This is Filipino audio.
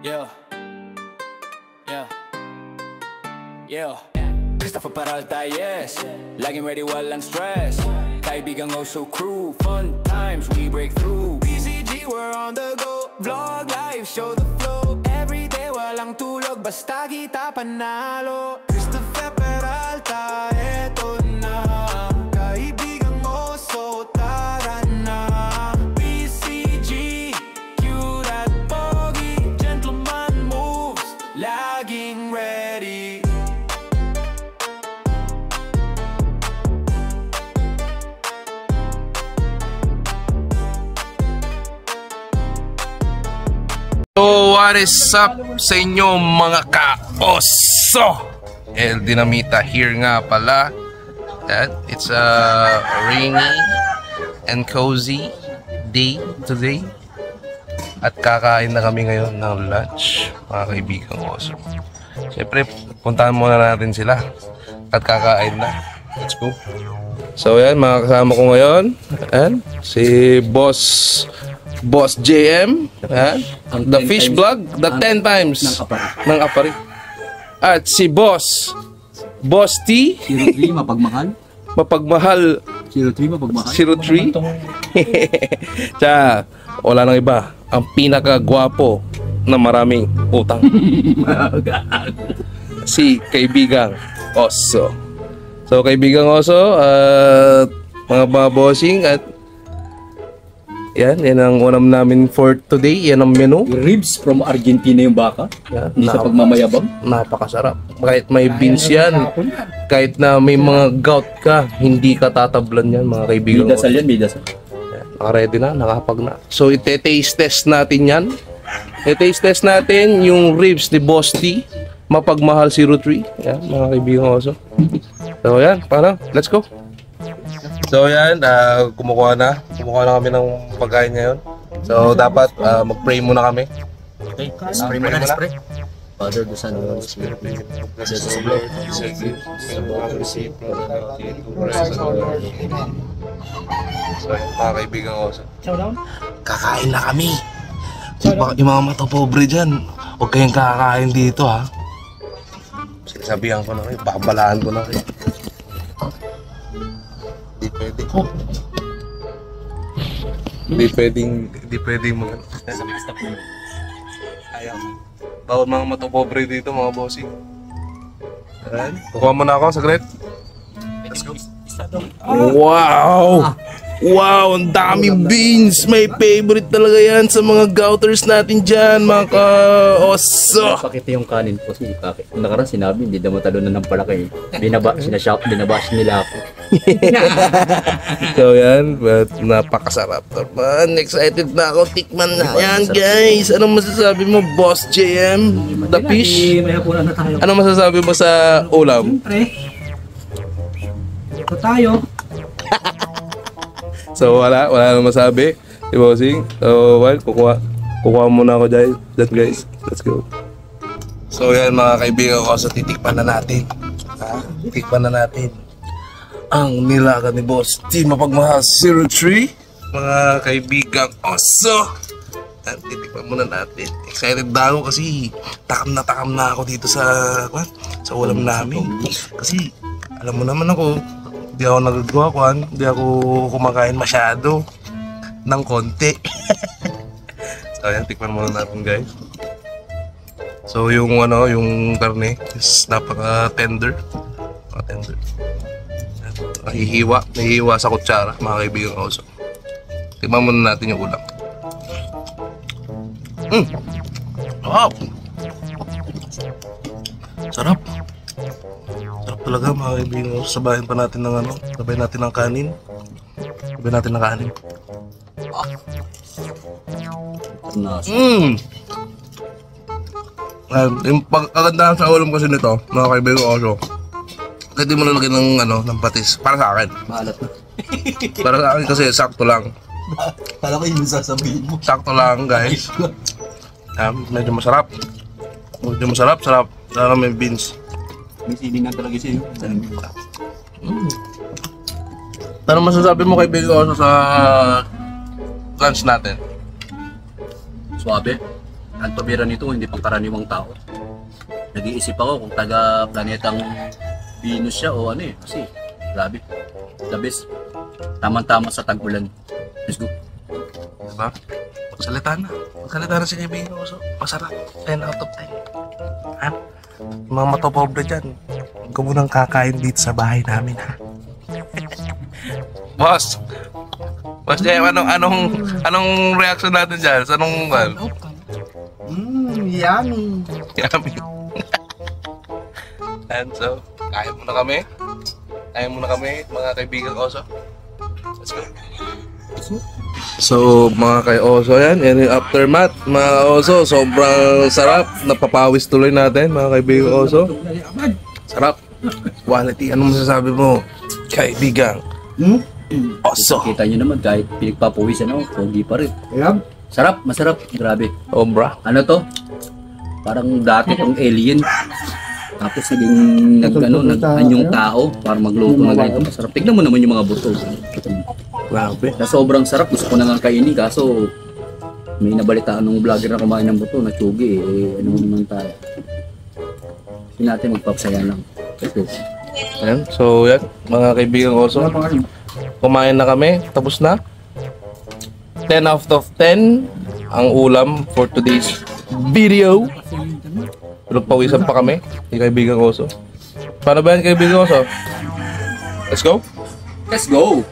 Yeah, yeah, yeah. Christopher Peralta, yes. Laging ready, walang stress. Kaibigang Oso crew, fun times we break through. PCG, we're on the go. Vlog live, show the flow. Every day walang tulog, basta kita panalo. Christopher Peralta, eto na. Kaibigang Oso, tara na. PCG, cute at pogi. Gentleman moves, laging ready. So what is up sa inyo mga ka-oso? El Dinamita here nga pala. It's a rainy and cozy day today. At kakain na kami ngayon ng lunch, mga kaibigang oso. Siyempre, puntahan muna natin sila. At kakain na. Let's go. So yan, mga kasama ko ngayon. And si Boss JM, the fish vlog, the 10 times ng Apari. At si Boss T, 03 mapagmahal. 03 mapagmahal. 03. Tsaka, wala nang iba, ang pinakagwapo na maraming utang. Si Kaibigang Oso. So, Kaibigang Oso, mga bossing, at yan ang unam namin for today. Yan ang menu. Ribs from Argentina yung baka. Yan, hindi sa pagmamayabang. Napakasarap. Kahit may beans yan, kahit na may mga gout ka, hindi ka tatablan yan, mga kaibigan. May dasal yan, may dasal. Naka-ready na, nakapag na. So, ite-taste test natin yan. I-taste test natin yung ribs ni Boss T, Mapagmahal 03. Yan, mga kaibigan oso. So, yan, paano? Let's go. So yan, kumukuha na kami ng pagkain ngayon. So dapat mag-pray muna kami. Okay, spray muna, spray. Father, the Son, and the Holy Spirit. Bless us, Lord. So mga kaibigan ko, kakain na kami. Yung mga mata pobre dyan, huwag kayong kakain dito ha. Sinasabihan ko na kayo, bakabalaan ko na kayo. Hindi pwedeng mga ayaw. Bawal mga matopobre dito mga bossing. Ayan. Kuha mo na ako saglit. Let's go. Wow! Wow! Ang dami beans! May favorite talaga yan sa mga gouters natin dyan, mga ka-oso! Pakita yung kanin po. Kung nakaraan sinabi, hindi daw matalo na ng palaki. Binabash nila ako. So yan, but napakasarap naman. Excited na ako, tikman na yan guys. Anong masasabi mo, Boss JM? The fish? Anong masasabi mo sa ulam? Ito tayo. So wala nang masabi si Bossing. So well, kukuha muna ako dyan guys. Let's go. So yan mga kaibigan ko, so titikpan na natin. Titikpan na natin ang nilaga ni Boss T, Mapagmahal 03. Mga kaibigang oso, titikpan muna natin. Excited na ako kasi takam na ako dito sa ulam namin. Kasi alam mo naman ako, hindi ako nagagawa, hindi ako kumakain masyado ng konti. So ayan, tikman muna natin guys. So yung karne is napaka-tender. Nahihiwa sa kutsara, mga kaibigan ko. So tikman muna natin yung ulam. Wow! Sarap talaga mga kaibigan. Sabahin pa natin ng sabay natin ng kanin. Yung pagkagandahan sa ulam kasi nito, mga kaibigan ko, kahit di mo nalagyan ng patis, para sa akin. Maalat na. Para sa akin kasi sakto lang. Kala ko yung sasabihin mo. Sakto lang guys. Medyo masarap. Sarap. Sana may beans. May siling na talaga siya. Ano masasabi mo kay Bigo sa lunch natin? Suabe. ang tumira nito hindi pangkaraniwang tao. Nag-iisip ako kung taga planetang Venus siya o ano eh. Kasi grabe. The best. Tama-tama sa tag-ulan. Let's go. Diba? Magsalita na. Magsalita na si kaibigan ko. So, masarap. 10 out of 10. Ha? Yung mga matopobre dyan, huwag ka munang kakain dito sa bahay namin, ha? Boss! Boss Jem, anong reaction natin dyan? Sa anong, Yummy. yummy. And so, kain muna kami. Kain muna kami, mga kaibigan ko. So, let's go. So, mga kay-oso yan yung aftermath. Mga oso, sobrang sarap. Napapawis tuloy natin, mga kaibigan oso. Sarap. Quality. Ano masasabi mo, kaibigan? Oso. Kita nyo naman kahit pinagpapawisan ako, pogi pa rin. Ayan. Sarap, masarap. Grabe. Obra. Ano to? Parang dati tong alien. Tapos nag-anyong tao para magluto na ganito. Masarap. Tignan mo naman yung mga buto. Grabe. Na sobrang sarap. Gusto ko na nga kainin. Kaso may nabalitaan ng vlogger na kumain ng buto na tsugi. Ano naman tayo. Hindi natin magpapasaya lang. Ito. Ayan. So, yan. Mga kaibigan oso. Kumain na kami. Tapos na. 10 out of 10 ang ulam for today's video. Pero pawisan pa kami. Yung kaibigan oso. Paano ba yan kaibigan oso? Let's go. Let's go!